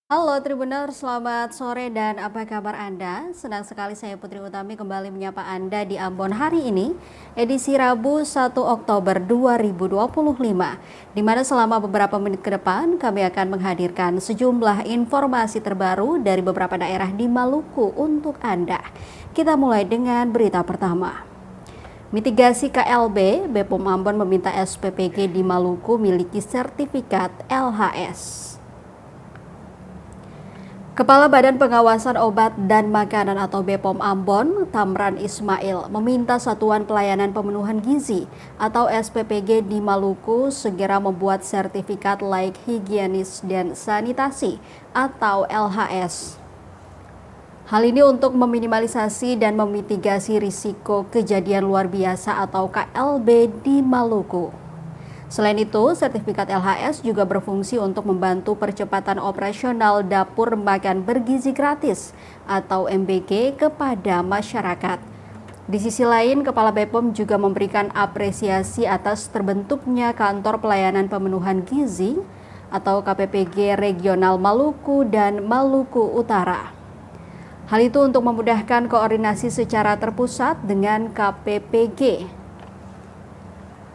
Halo Tribuners, selamat sore dan apa kabar Anda? Senang sekali saya Putri Utami kembali menyapa Anda di Ambon hari ini, edisi Rabu 1 Oktober 2025, di mana selama beberapa menit ke depan kami akan menghadirkan sejumlah informasi terbaru dari beberapa daerah di Maluku untuk Anda. Kita mulai dengan berita pertama. Mitigasi KLB, BPOM Ambon meminta SPPG di Maluku miliki sertifikat LHS. Kepala Badan Pengawasan Obat dan Makanan atau BPOM Ambon, Tamran Ismail, meminta Satuan Pelayanan Pemenuhan Gizi atau SPPG di Maluku segera membuat sertifikat layak higienis dan sanitasi atau LHS. Hal ini untuk meminimalisasi dan memitigasi risiko kejadian luar biasa atau KLB di Maluku. Selain itu, sertifikat LHS juga berfungsi untuk membantu percepatan operasional dapur makan bergizi gratis atau MBG kepada masyarakat. Di sisi lain, Kepala BPOM juga memberikan apresiasi atas terbentuknya Kantor Pelayanan Pemenuhan Gizi atau KPPG Regional Maluku dan Maluku Utara. Hal itu untuk memudahkan koordinasi secara terpusat dengan KPPG.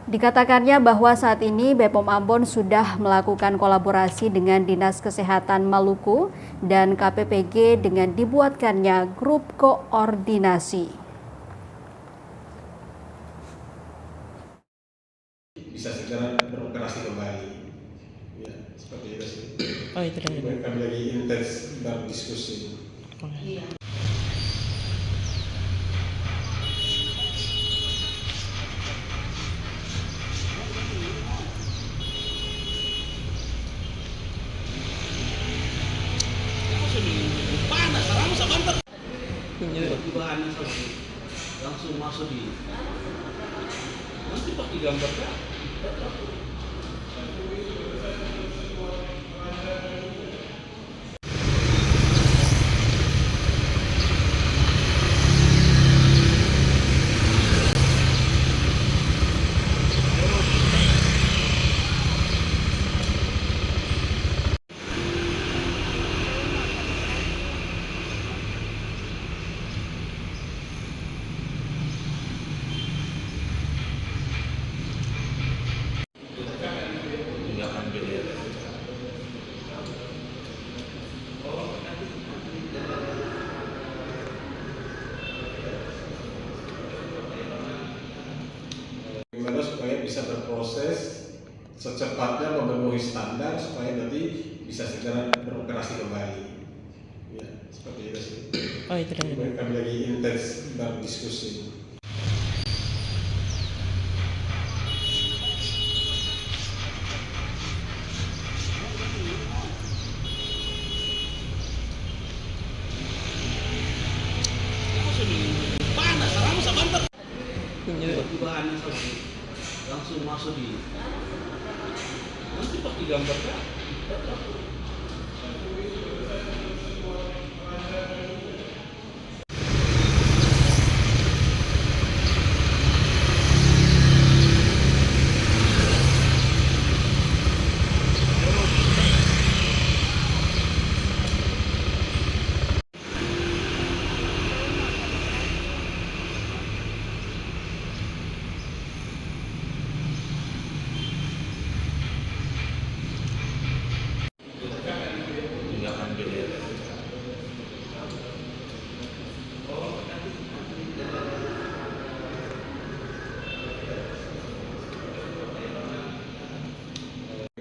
Dikatakannya bahwa saat ini BPOM Ambon sudah melakukan kolaborasi dengan Dinas Kesehatan Maluku dan KPPG dengan dibuatkannya grup koordinasi. Bisa segera beroperasi kembali. Ya, seperti itu sih. Oh, itu dari kami lagi intens berdiskusi. Iya. Panas, sekarang sama mantap. Punya Langsung masuk di. Nanti pakai gambar kan? Bagaimana supaya bisa berproses secepatnya memenuhi standar supaya nanti bisa segera beroperasi kembali. Ya, seperti itu sih. Oh, itu dari kami lagi intens berdiskusi. Panas, sekarang sama mantap. punya Langsung masuk di. Nanti pakai gambar kan?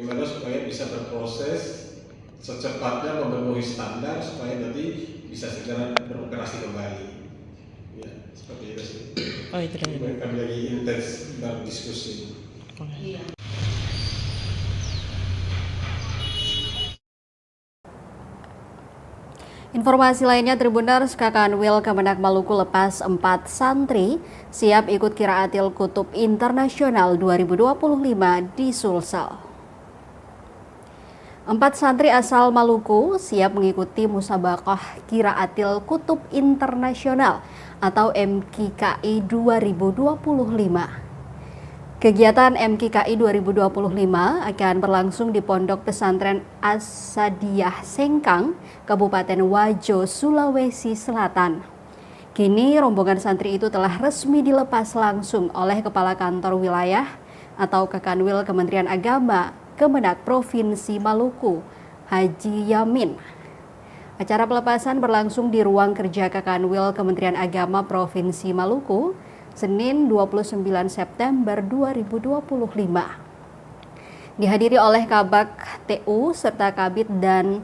Bagaimana supaya bisa berproses secepatnya memenuhi standar supaya nanti bisa segera beroperasi kembali. Ya, seperti itu sih. Oh, itu dari kami lagi intens berdiskusi. Iya. Informasi lainnya, Tribuners, Kakanwil Kemenak Maluku lepas 4 santri siap ikut Kiraatil Kutub Internasional 2025 di Sulsel. 4 santri asal Maluku siap mengikuti musabaqah Kiraatil Kutub Internasional atau MKKI 2025. Kegiatan MKKI 2025 akan berlangsung di Pondok Pesantren As-Sadiyah Sengkang, Kabupaten Wajo, Sulawesi Selatan. Kini rombongan santri itu telah resmi dilepas langsung oleh Kepala Kantor Wilayah atau Kakanwil Kementerian Agama Kemenak Provinsi Maluku, Haji Yamin. Acara pelepasan berlangsung di ruang kerja Kakanwil Kementerian Agama Provinsi Maluku, Senin 29 September 2025. Dihadiri oleh Kabak TU serta Kabid dan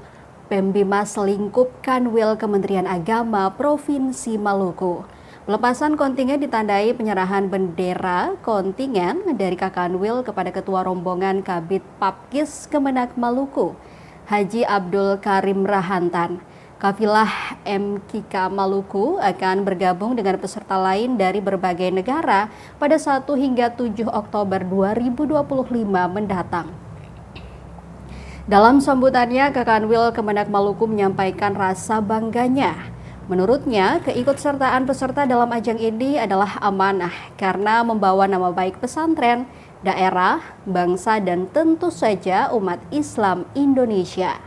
Pembimas Lingkup Kanwil Kementerian Agama Provinsi Maluku. Pelepasan kontingen ditandai penyerahan bendera kontingen dari Kakanwil kepada Ketua Rombongan Kabid Papkis Kemenak Maluku, Haji Abdul Karim Rahantan. Kafilah MKK Maluku akan bergabung dengan peserta lain dari berbagai negara pada 1 hingga 7 Oktober 2025 mendatang. Dalam sambutannya, Kakanwil Kemenak Maluku menyampaikan rasa bangganya. Menurutnya, keikutsertaan peserta dalam ajang ini adalah amanah karena membawa nama baik pesantren, daerah, bangsa, dan tentu saja umat Islam Indonesia.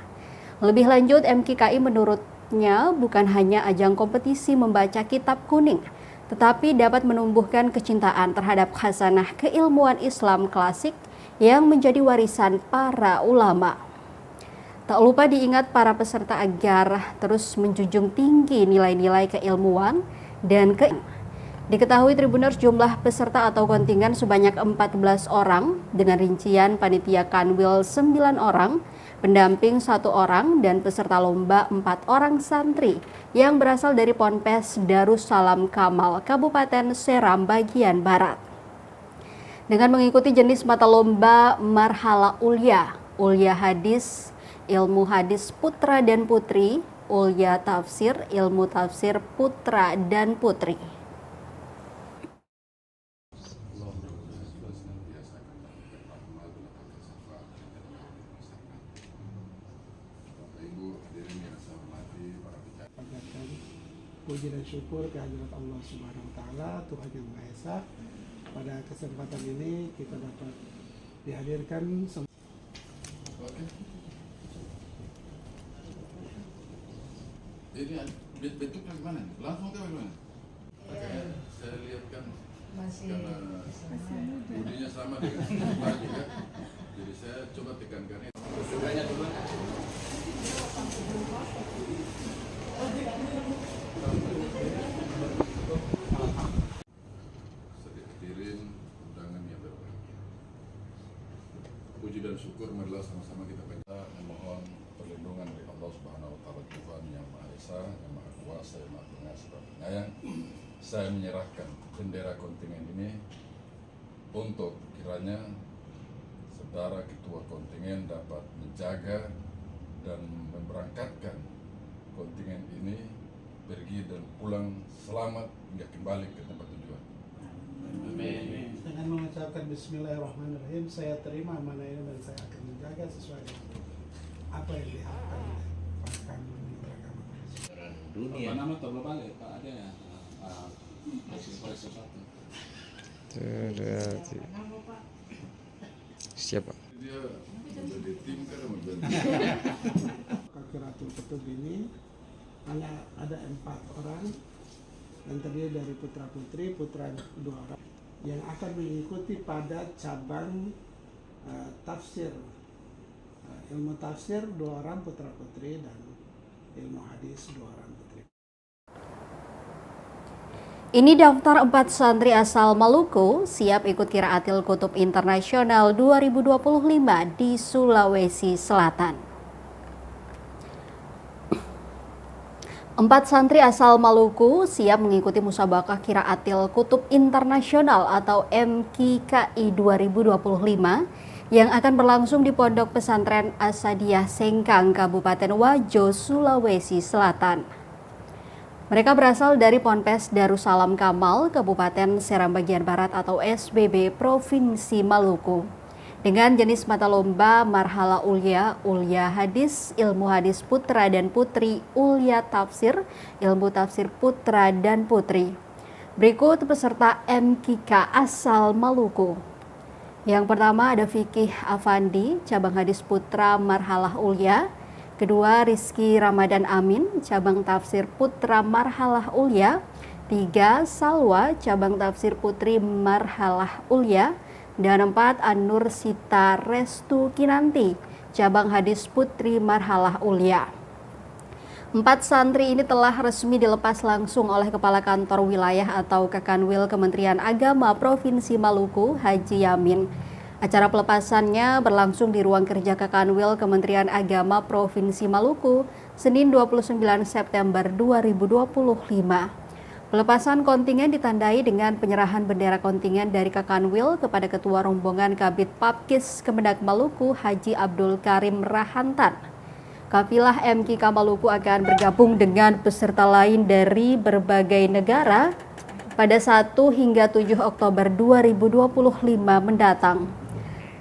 Lebih lanjut, MKKI menurutnya bukan hanya ajang kompetisi membaca kitab kuning, tetapi dapat menumbuhkan kecintaan terhadap khasanah keilmuan Islam klasik yang menjadi warisan para ulama. Tak lupa diingat para peserta agar terus menjunjung tinggi nilai-nilai keilmuan dan Diketahui Tribuners jumlah peserta atau kontingen sebanyak 14 orang dengan rincian panitia Kanwil 9 orang, pendamping 1 orang, dan peserta lomba 4 orang santri yang berasal dari Ponpes Darussalam Kamal, Kabupaten Seram bagian Barat. Dengan mengikuti jenis mata lomba Marhala Ulya, Ulya Hadis, Ilmu Hadis Putra dan Putri, Ulya Tafsir, Ilmu Tafsir Putra dan Putri. Puji dan syukur kehadirat Allah Subhanahu wa taala, Tuhan yang Maha Esa. Pada kesempatan ini kita dapat dihadirkan Ini bentuknya gimana? Langsung ke bagaimana? Saya lihatkan karena bodinya sama dengan baju kan. Jadi saya coba tekankan itu. Saya hadirin undangan yang berbahagia. Puji dan syukur marilah sama-sama kita memohon perlindungan dari Allah Subhanahu wa taala, Tuhan yang Maha Esa, yang Maha Kuasa, yang Maha Pengasih dan Penyayang. Saya menyerahkan bendera kontingen ini untuk kiranya saudara ketua kontingen dapat menjaga dan memberangkatkan kontingen ini pergi dan pulang selamat hingga kembali ke tempat tujuan. Amin. dengan mengucapkan Bismillahirrahmanirrahim, saya terima amanah ini dan saya akan menjaga sesuai apa yang diharapkan oleh Pak Kanwil Agama. Dunia. Apa nama tablo balik Pak ada ya? Siapa? Dia menjadi tim kan membantu. Kakiratul Kutub ini ada 4 orang yang terdiri dari putra putri 2 orang yang akan mengikuti pada cabang tafsir, ilmu tafsir 2 orang putra putri dan ilmu hadis 2 orang putri. Ini daftar 4 santri asal Maluku siap ikut Qiraatil Kutub Internasional 2025 di Sulawesi Selatan. 4 santri asal Maluku siap mengikuti musabaqah Qiraatil Kutub Internasional atau MKKI 2025 yang akan berlangsung di Pondok Pesantren As-Sadiyah Sengkang, Kabupaten Wajo, Sulawesi Selatan. Mereka berasal dari Ponpes Darussalam Kamal, Kabupaten Seram bagian Barat atau SBB, Provinsi Maluku. Dengan jenis mata lomba Marhala Ulya, Ulya Hadis, Ilmu Hadis Putra dan Putri, Ulya Tafsir, Ilmu Tafsir Putra dan Putri. Berikut peserta MKK asal Maluku. Yang pertama ada Fikih Afandi, cabang hadis Putra Marhalah Ulya. Kedua, Rizky Ramadan Amin, cabang tafsir Putra Marhalah Ulya. 3, Salwa, cabang tafsir Putri Marhalah Ulya. Dan 4, An-Nur Sita Restu Kinanti, cabang hadis Putri Marhalah Ulya. 4 santri ini telah resmi dilepas langsung oleh Kepala Kantor Wilayah atau Kakanwil Kementerian Agama Provinsi Maluku, Haji Yamin. Acara pelepasannya berlangsung di ruang kerja Kakanwil Kementerian Agama Provinsi Maluku, Senin 29 September 2025. Pelepasan kontingen ditandai dengan penyerahan bendera kontingen dari Kakanwil kepada Ketua Rombongan Kabid Papkis Kemendag Maluku, Haji Abdul Karim Rahantan. Kafilah MKK Maluku akan bergabung dengan peserta lain dari berbagai negara pada 1 hingga 7 Oktober 2025 mendatang.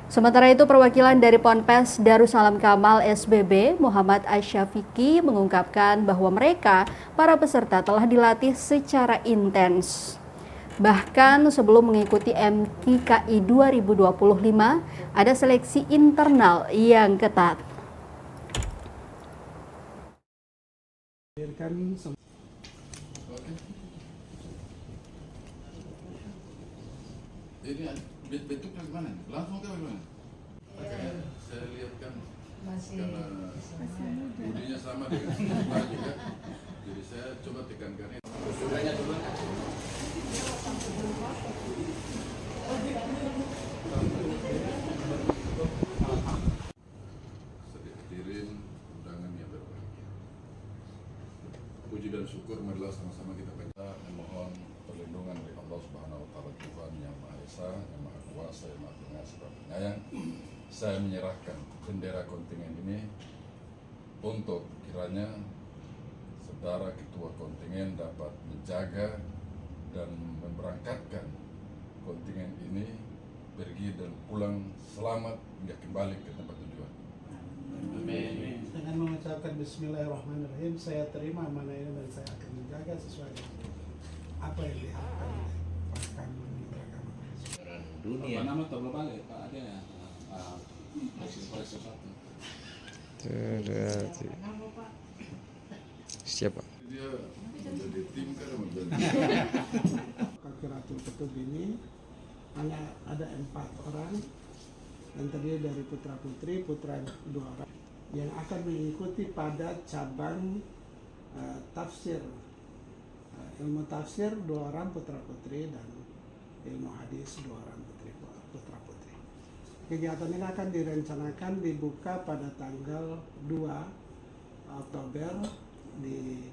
Sementara itu, perwakilan dari Ponpes Darussalam Kamal SBB, Muhammad Asyafiqi, mengungkapkan bahwa mereka, para peserta, telah dilatih secara intens. Bahkan sebelum mengikuti MKKI 2025, ada seleksi internal yang ketat. Ini bentuknya gimana? Langsung ke bagaimana? Saya lihat kan karena budinya sama dengan Pak juga, jadi saya coba tekankan itu. Saya hadirin undangan yang berbahagia. Puji dan syukur marilah sama-sama kita memohon perlindungan dari Allah Subhanahu wa taala, Tuhan yang Maha Esa, yang Maha Kuasa, yang Maha Pengasih dan Penyayang. Saya menyerahkan bendera kontingen ini untuk kiranya saudara ketua kontingen dapat menjaga dan memberangkatkan kontingen ini pergi dan pulang selamat hingga kembali ke tempat tujuan. Amin. Dengan mengucapkan Bismillahirrahmanirrahim, saya terima amanah ini dan saya akan menjaga sesuai apa yang diharapkan oleh Pakar Menteri Agama. Dunia. Apa nama tablo balik Pak ada ya? Koleksi satu. Siapa? Dia menjadi tim kan menjadi. Kakiratul Kutub ini ada 4 orang dan terdiri dari putra putri 2 orang yang akan mengikuti pada cabang tafsir, ilmu tafsir 2 orang putra putri dan ilmu hadis 2 orang putra putri. Kegiatan ini akan direncanakan dibuka pada tanggal 2 Oktober di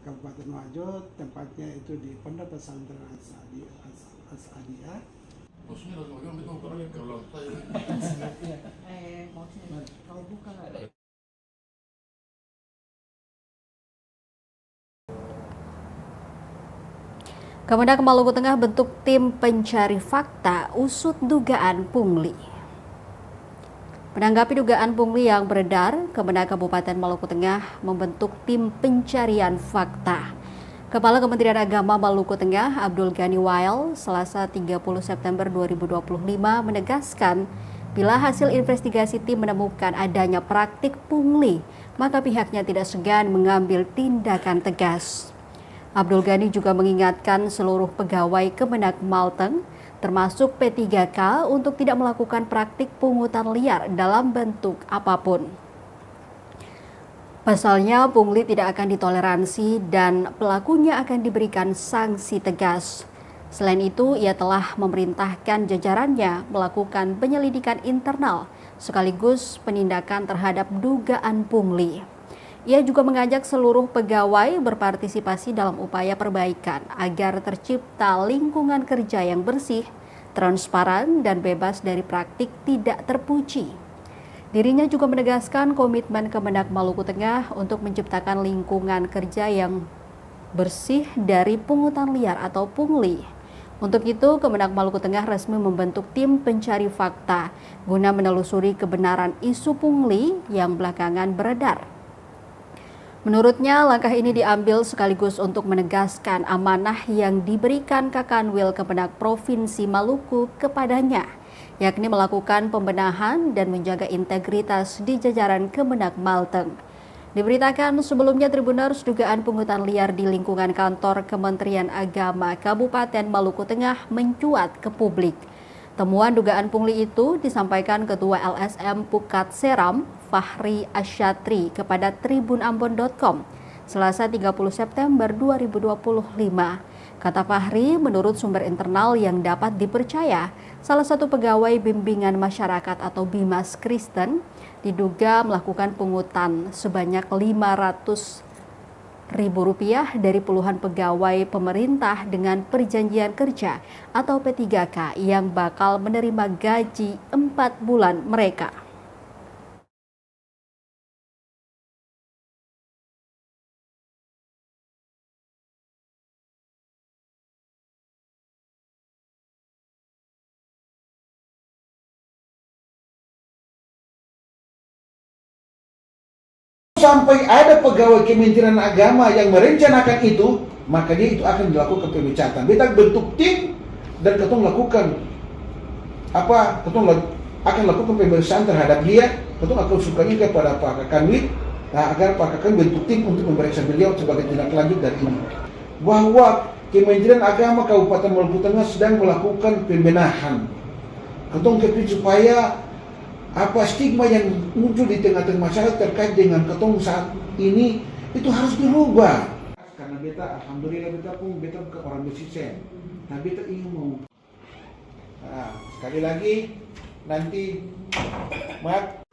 Kabupaten Wajo, tempatnya itu di Pondok Pesantren As-Adiyah. Maksudnya bagaimana itu kalau saya Kalau buka Kemendag Maluku Tengah bentuk tim pencari fakta usut dugaan pungli. Menanggapi dugaan pungli yang beredar, Kemendag Kabupaten Maluku Tengah membentuk tim pencarian fakta. Kepala Kementerian Agama Maluku Tengah, Abdul Ghani Wael, Selasa 30 September 2025 menegaskan, bila hasil investigasi tim menemukan adanya praktik pungli, maka pihaknya tidak segan mengambil tindakan tegas. Abdul Ghani juga mengingatkan seluruh pegawai Kemenag Malteng, termasuk P3K, untuk tidak melakukan praktik pungutan liar dalam bentuk apapun. Pasalnya, pungli tidak akan ditoleransi dan pelakunya akan diberikan sanksi tegas. Selain itu, ia telah memerintahkan jajarannya melakukan penyelidikan internal sekaligus penindakan terhadap dugaan pungli. Ia juga mengajak seluruh pegawai berpartisipasi dalam upaya perbaikan agar tercipta lingkungan kerja yang bersih, transparan, dan bebas dari praktik tidak terpuji. Dirinya juga menegaskan komitmen Kemenag Maluku Tengah untuk menciptakan lingkungan kerja yang bersih dari pungutan liar atau pungli. Untuk itu, Kemenag Maluku Tengah resmi membentuk tim pencari fakta guna menelusuri kebenaran isu pungli yang belakangan beredar. Menurutnya, langkah ini diambil sekaligus untuk menegaskan amanah yang diberikan Kakanwil Kemenag Provinsi Maluku kepadanya, yakni melakukan pembenahan dan menjaga integritas di jajaran Kemenak Malteng. Diberitakan sebelumnya Tribuners dugaan pungutan liar di lingkungan kantor Kementerian Agama Kabupaten Maluku Tengah mencuat ke publik. Temuan dugaan pungli itu disampaikan Ketua LSM Pukat Seram, Fahri Asyatri kepada tribunambon.com Selasa 30 September 2025. Kata Fahri, menurut sumber internal yang dapat dipercaya, salah satu pegawai bimbingan masyarakat atau Bimas Kristen diduga melakukan pungutan sebanyak Rp500.000 dari puluhan pegawai pemerintah dengan perjanjian kerja atau P3K yang bakal menerima gaji 4 bulan mereka. Sampai ada pegawai Kementerian Agama yang merencanakan itu, maka dia itu akan dilakukan pemecatan. Kita bentuk tim dan ketong lakukan ketong akan lakukan pemeriksaan terhadap dia. Ketong akan sukanya kepada Pak Kakanwit, agar Pak Kakan bentuk tim untuk memeriksa beliau sebagai tindak lanjut dari ini. Bahwa Kementerian Agama Kabupaten Maluku Tengah sedang melakukan pembenahan. Ketong kepin supaya stigma yang muncul di tengah-tengah masyarakat terkait dengan ketong saat ini itu harus dirubah. Karena beta, alhamdulillah beta pun bukan orang bersisen. Nah beta ingin mau. Sekali lagi nanti maaf.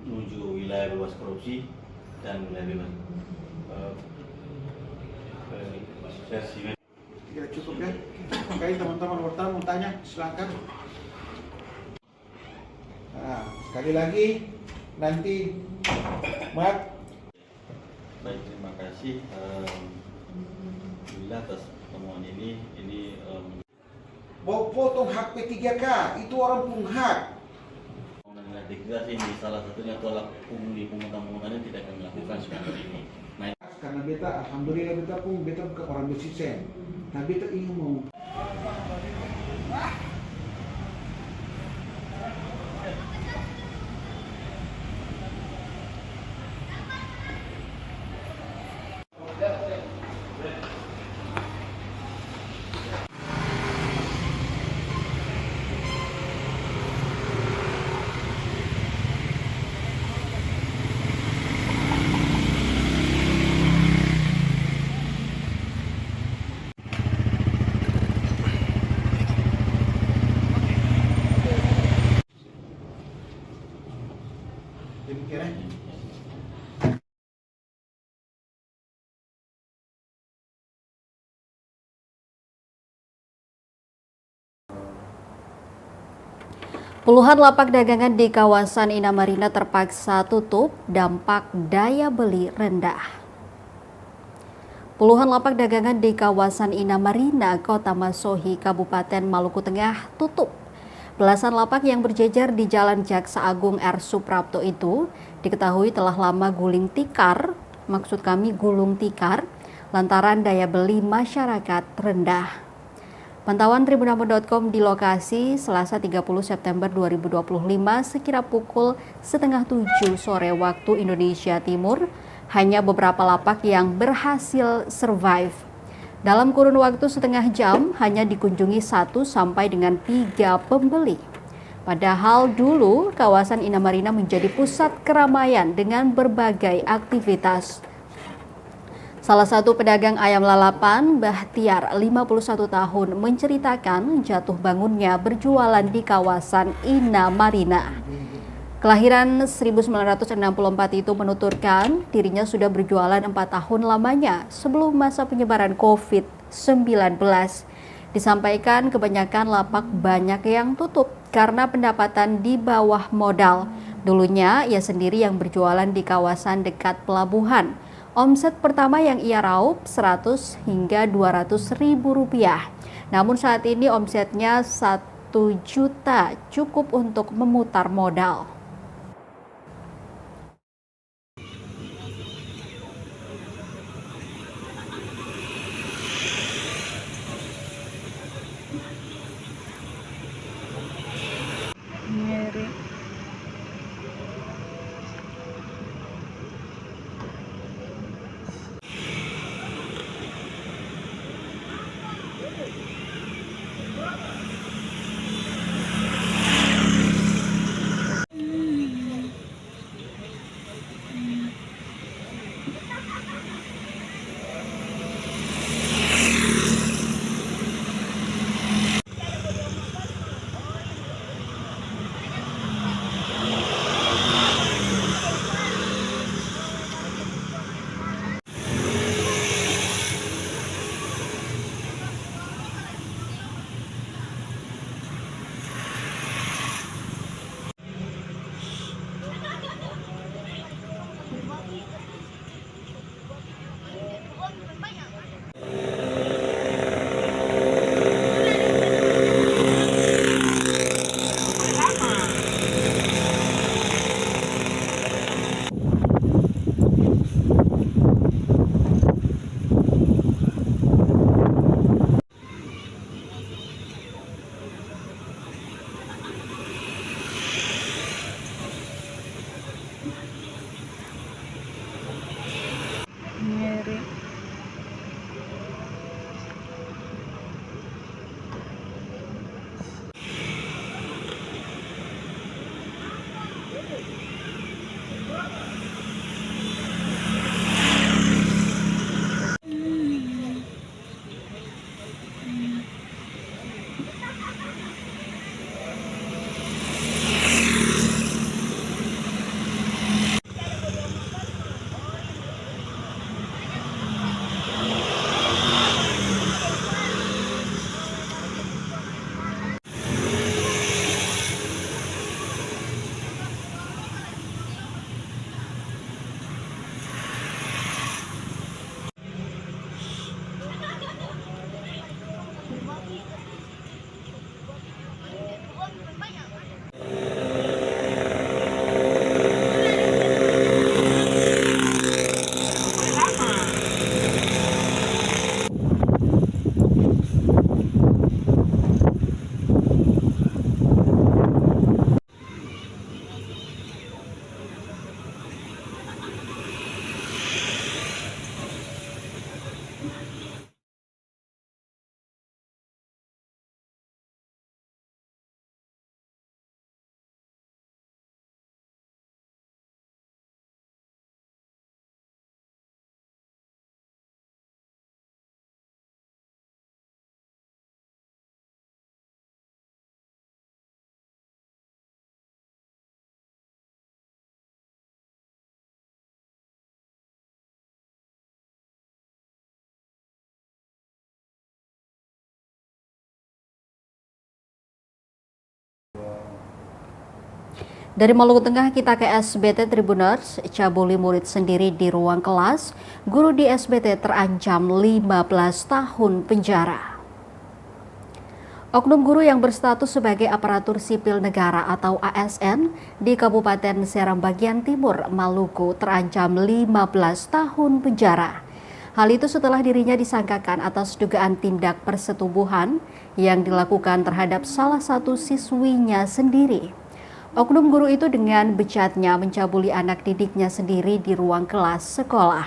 Menuju wilayah bebas korupsi dan wilayah bebas Ya cukup ya. Oke teman-teman wartawan mau tanya silakan. Sekali lagi nanti maaf. Baik, terima kasih atas temuan ini Potong hak P3K itu orang pun hak. integritas ini salah satunya tolak pungli pungutan-pungutan ini tidak akan melakukan sekarang ini. Karena beta, alhamdulillah beta pun bukan orang bersisen. Nah beta ingin mau. Puluhan lapak dagangan di kawasan Inamarina terpaksa tutup, dampak daya beli rendah. Puluhan lapak dagangan di kawasan Inamarina, Kota Masohi, Kabupaten Maluku Tengah tutup. Belasan lapak yang berjejer di Jalan Jaksa Agung R. Suprapto itu diketahui telah lama gulung tikar lantaran daya beli masyarakat rendah. Pantauan tribunambon.com di lokasi Selasa 30 September 2025 sekira pukul 6:30 sore waktu Indonesia Timur, hanya beberapa lapak yang berhasil survive. Dalam kurun waktu setengah jam hanya dikunjungi 1 sampai dengan 3 pembeli. Padahal dulu kawasan Inamarina menjadi pusat keramaian dengan berbagai aktivitas. Salah satu pedagang ayam lalapan, Bahtiar, 51 tahun, menceritakan jatuh bangunnya berjualan di kawasan Inamarina. Kelahiran 1964 itu menuturkan dirinya sudah berjualan 4 tahun lamanya sebelum masa penyebaran COVID-19. Disampaikan kebanyakan lapak banyak yang tutup karena pendapatan di bawah modal. Dulunya ia sendiri yang berjualan di kawasan dekat pelabuhan. Omset pertama yang ia raup 100 hingga 200 ribu rupiah. Namun saat ini omsetnya 1 juta cukup untuk memutar modal. Dari Maluku Tengah kita ke SBT Tribuners, cabuli murid sendiri di ruang kelas, guru di SBT terancam 15 tahun penjara. Oknum guru yang berstatus sebagai aparatur sipil negara atau ASN di Kabupaten Seram bagian timur Maluku terancam 15 tahun penjara. Hal itu setelah dirinya disangkakan atas dugaan tindak persetubuhan yang dilakukan terhadap salah satu siswinya sendiri. Oknum guru itu dengan bejatnya mencabuli anak didiknya sendiri di ruang kelas sekolah.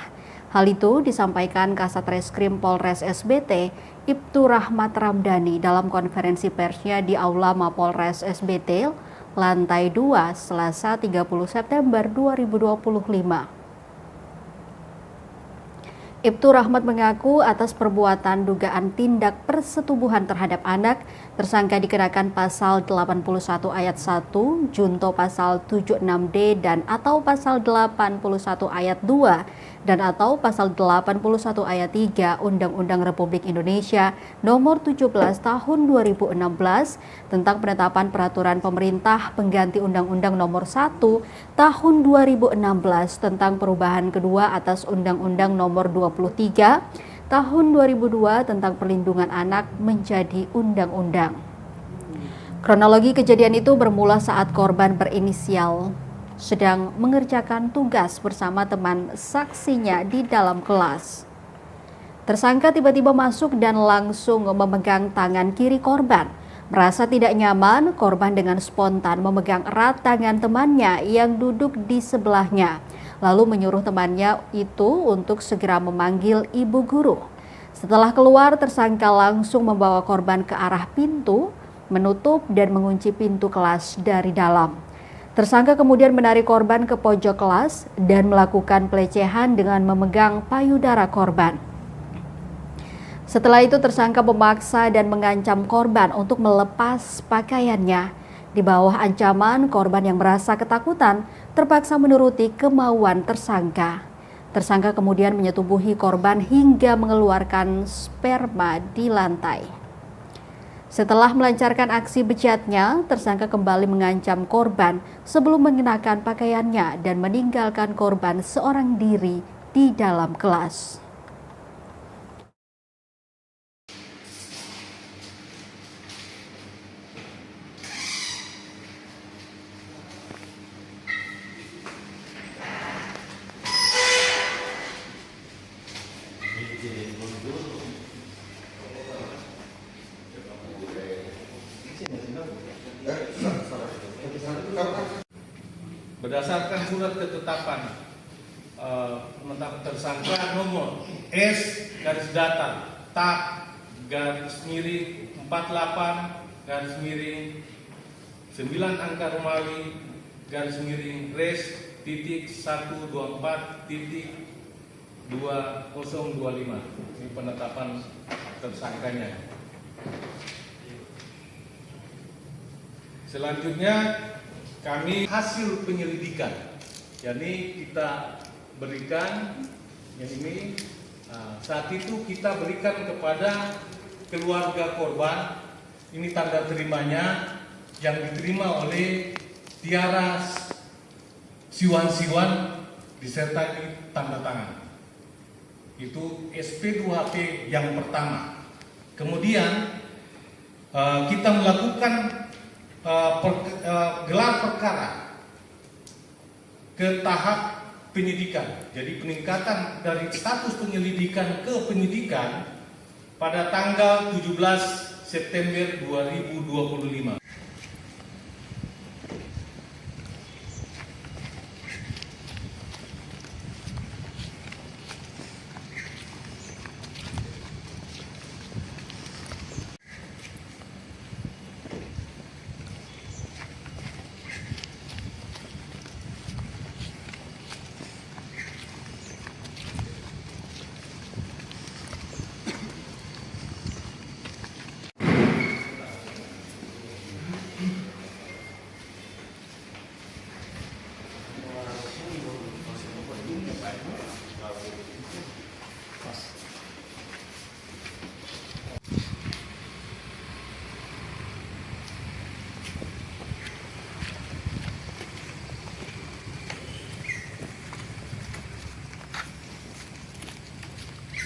Hal itu disampaikan Kasat Reskrim Polres SBT, Ibtu Rahmat Ramdhani dalam konferensi persnya di Aula Mapolres SBT, lantai 2, Selasa 30 September 2025. Ibtu Rahmat mengaku atas perbuatan dugaan tindak persetubuhan terhadap anak, tersangka dikenakan pasal 81 ayat 1, junto pasal 76D dan atau pasal 81 ayat 2 dan atau pasal 81 ayat 3 Undang-Undang Republik Indonesia Nomor 17 Tahun 2016 tentang penetapan peraturan pemerintah pengganti Undang-Undang Nomor 1 Tahun 2016 tentang perubahan kedua atas Undang-Undang Nomor 23 Tahun 2002 tentang perlindungan anak menjadi undang-undang. Kronologi kejadian itu bermula saat korban berinisial sedang mengerjakan tugas bersama teman saksinya di dalam kelas. Tersangka tiba-tiba masuk dan langsung memegang tangan kiri korban. Merasa tidak nyaman, korban dengan spontan memegang erat tangan temannya yang duduk di sebelahnya, lalu menyuruh temannya itu untuk segera memanggil ibu guru. Setelah keluar, tersangka langsung membawa korban ke arah pintu, menutup dan mengunci pintu kelas dari dalam. Tersangka kemudian menarik korban ke pojok kelas dan melakukan pelecehan dengan memegang payudara korban. Setelah itu tersangka memaksa dan mengancam korban untuk melepas pakaiannya. Di bawah ancaman, korban yang merasa ketakutan terpaksa menuruti kemauan tersangka. Tersangka kemudian menyetubuhi korban hingga mengeluarkan sperma di lantai. Setelah melancarkan aksi bejatnya, tersangka kembali mengancam korban sebelum mengenakan pakaiannya dan meninggalkan korban seorang diri di dalam kelas. Berdasarkan surat ketetapan tersangka nomor S garis datar TAK garis miring 48 garis miring 9 angka Romawi garis miring res titik 124 titik 2025. Ini penetapan tersangkanya. Selanjutnya kami hasil penyelidikan, jadi kita berikan yang ini saat itu kita berikan kepada keluarga korban, ini tanda terimanya yang diterima oleh Tiara Siwan disertai tanda tangan. Itu SP2HP yang pertama. Kemudian kita melakukan gelar perkara ke tahap penyidikan. Jadi peningkatan dari status penyelidikan ke penyidikan pada tanggal 17 September 2025.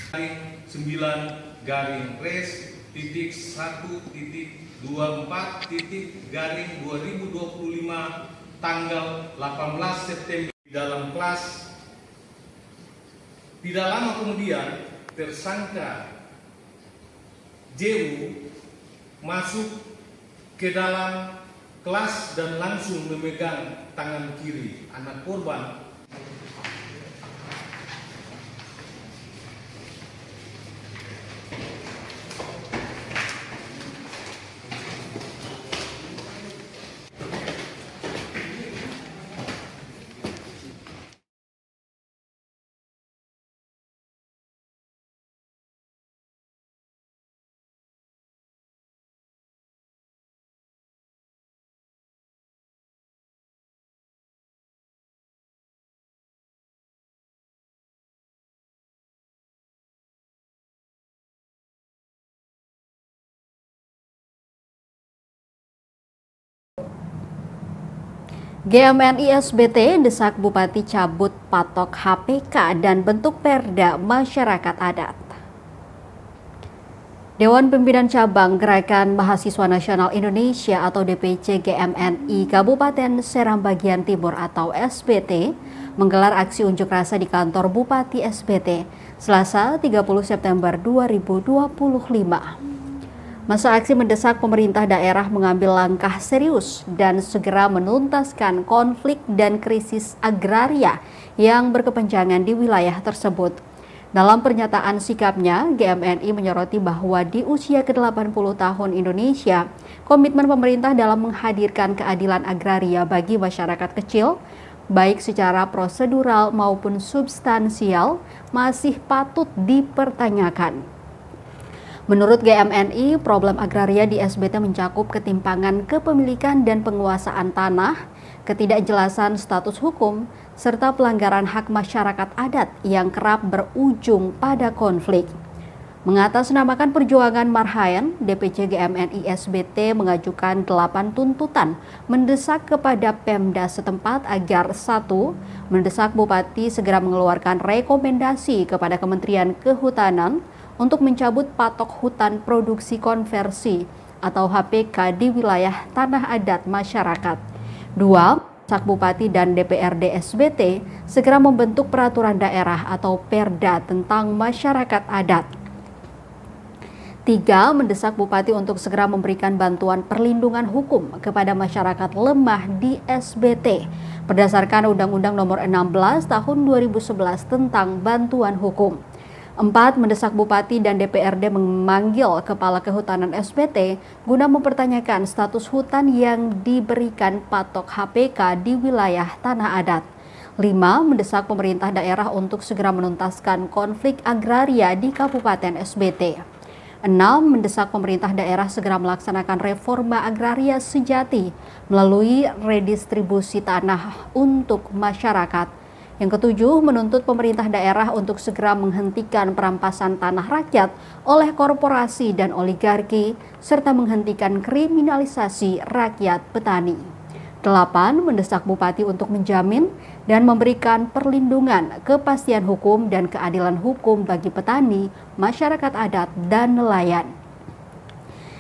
9-1-24-2025 tanggal 18 September di dalam kelas. Tidak lama kemudian tersangka JU masuk ke dalam kelas dan langsung memegang tangan kiri anak korban. GMNI SBT desak Bupati cabut patok HPK dan bentuk perda masyarakat adat. Dewan Pimpinan Cabang Gerakan Mahasiswa Nasional Indonesia atau DPC GMNI Kabupaten Seram Bagian Timur atau SBT menggelar aksi unjuk rasa di kantor Bupati SBT Selasa 30 September 2025. Masa aksi mendesak pemerintah daerah mengambil langkah serius dan segera menuntaskan konflik dan krisis agraria yang berkepanjangan di wilayah tersebut. Dalam pernyataan sikapnya, GMNI menyoroti bahwa di usia ke-80 tahun Indonesia, komitmen pemerintah dalam menghadirkan keadilan agraria bagi masyarakat kecil, baik secara prosedural maupun substansial, masih patut dipertanyakan. Menurut GMNI, problem agraria di SBT mencakup ketimpangan kepemilikan dan penguasaan tanah, ketidakjelasan status hukum, serta pelanggaran hak masyarakat adat yang kerap berujung pada konflik. Mengatasnamakan perjuangan Marhaen, DPC GMNI SBT mengajukan 8 tuntutan mendesak kepada Pemda setempat agar 1. Mendesak Bupati segera mengeluarkan rekomendasi kepada Kementerian Kehutanan untuk mencabut patok hutan produksi konversi atau HPK di wilayah tanah adat masyarakat. 2. Mendesak Bupati dan DPRD SBT segera membentuk peraturan daerah atau perda tentang masyarakat adat. 3. Mendesak Bupati untuk segera memberikan bantuan perlindungan hukum kepada masyarakat lemah di SBT berdasarkan Undang-Undang Nomor 16 Tahun 2011 tentang bantuan hukum. 4. Mendesak Bupati dan DPRD memanggil Kepala Kehutanan SBT guna mempertanyakan status hutan yang diberikan patok HPK di wilayah tanah adat. 5. Mendesak pemerintah daerah untuk segera menuntaskan konflik agraria di Kabupaten SBT. 6. Mendesak pemerintah daerah segera melaksanakan reforma agraria sejati melalui redistribusi tanah untuk masyarakat. Yang ketujuh, menuntut pemerintah daerah untuk segera menghentikan perampasan tanah rakyat oleh korporasi dan oligarki, serta menghentikan kriminalisasi rakyat petani. 8. Mendesak Bupati untuk menjamin dan memberikan perlindungan, kepastian hukum dan keadilan hukum bagi petani, masyarakat adat, dan nelayan.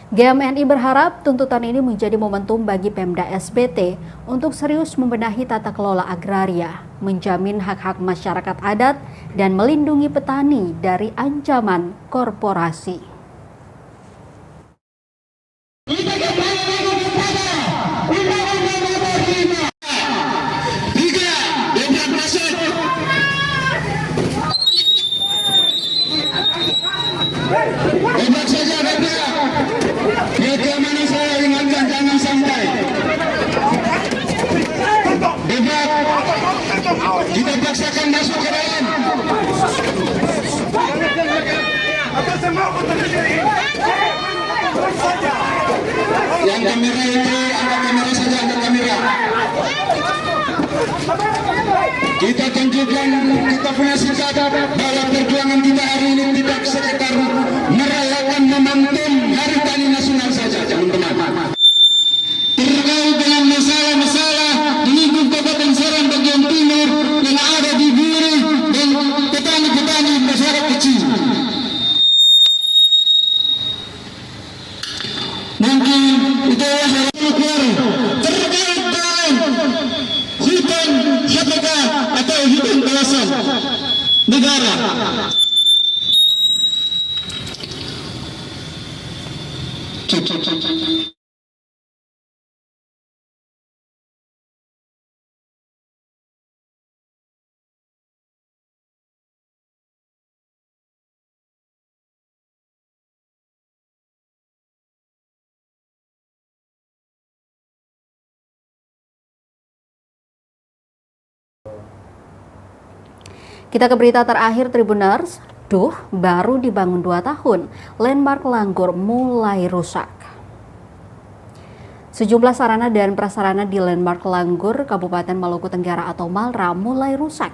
GMNI berharap tuntutan ini menjadi momentum bagi Pemda SBT untuk serius membenahi tata kelola agraria, menjamin hak-hak masyarakat adat, dan melindungi petani dari ancaman korporasi. Kita paksakan masuk ke dalam. Yang kamera itu angkat kamera saja, angkat kamera. Kita tunjukkan kita punya sikap bahwa perjuangan kita hari ini tidak sekedar merayakan momentum Hari Tani Nasional saja, teman-teman. Terkait dengan masalah-masalah di lingkup Kabupaten Seram Bagian Timur yang ada di Buri dan petani-petani masyarakat kecil. Angki itu terkait dengan hutan HPK atau hutan kawasan negara. Kita ke berita terakhir Tribuners. Baru dibangun 2 tahun, landmark Langgur mulai rusak. Sejumlah sarana dan prasarana di landmark Langgur, Kabupaten Maluku Tenggara atau Malra mulai rusak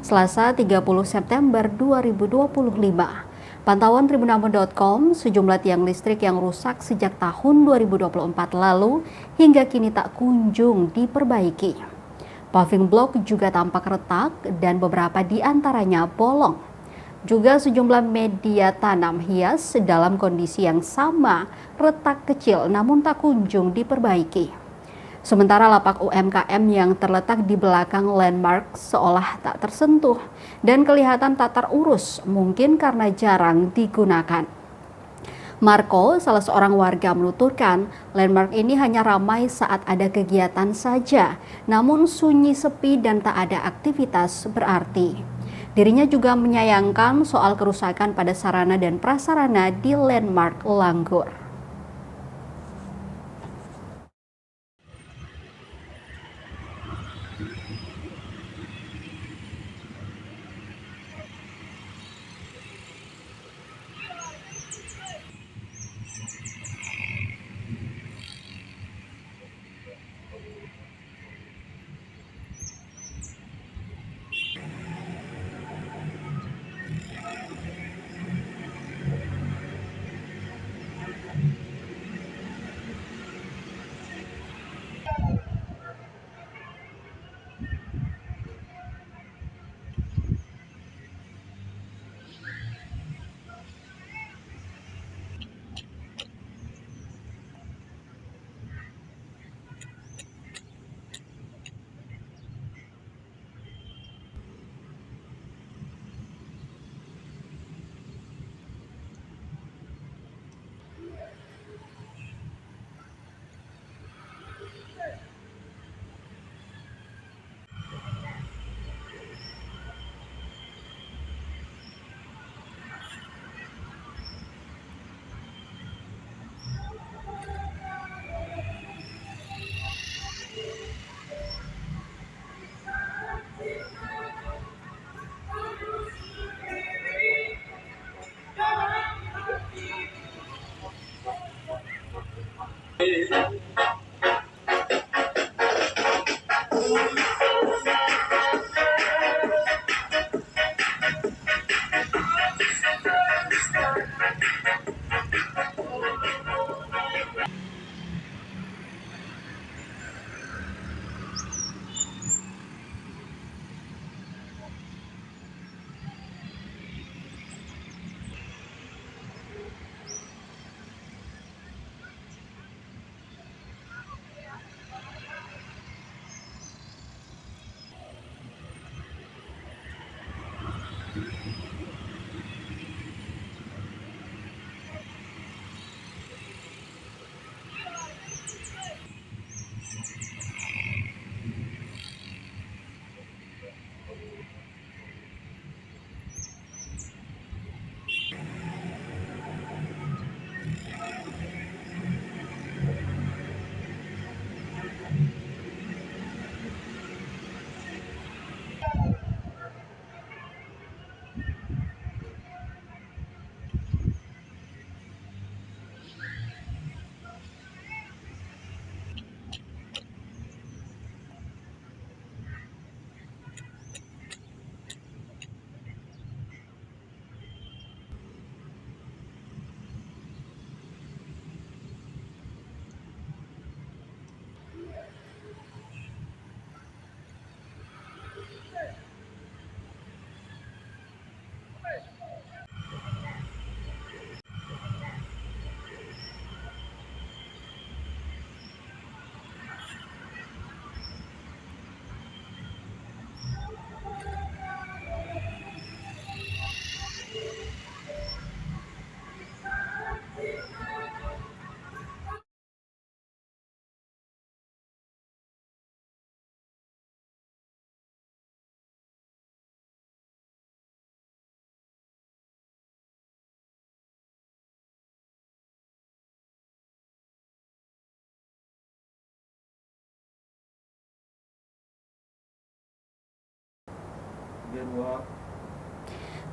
Selasa 30 September 2025. Pantauan tribunambon.com, sejumlah tiang listrik yang rusak sejak tahun 2024 lalu hingga kini tak kunjung diperbaiki. Paving block juga tampak retak dan beberapa di antaranya bolong. Juga sejumlah media tanam hias dalam kondisi yang sama, retak kecil namun tak kunjung diperbaiki. Sementara lapak UMKM yang terletak di belakang landmark seolah tak tersentuh dan kelihatan tak terurus, mungkin karena jarang digunakan. Marco, salah seorang warga, menuturkan landmark ini hanya ramai saat ada kegiatan saja, namun sunyi sepi dan tak ada aktivitas berarti. Dirinya juga menyayangkan soal kerusakan pada sarana dan prasarana di landmark Langgur.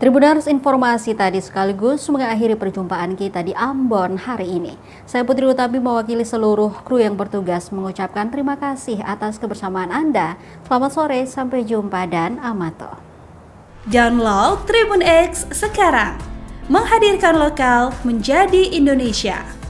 Tribuners, informasi tadi sekaligus mengakhiri perjumpaan kita di Ambon hari ini. Saya Putri Utami mewakili seluruh kru yang bertugas mengucapkan terima kasih atas kebersamaan Anda. Selamat sore, sampai jumpa dan amato. Download Tribun X sekarang, menghadirkan lokal menjadi Indonesia.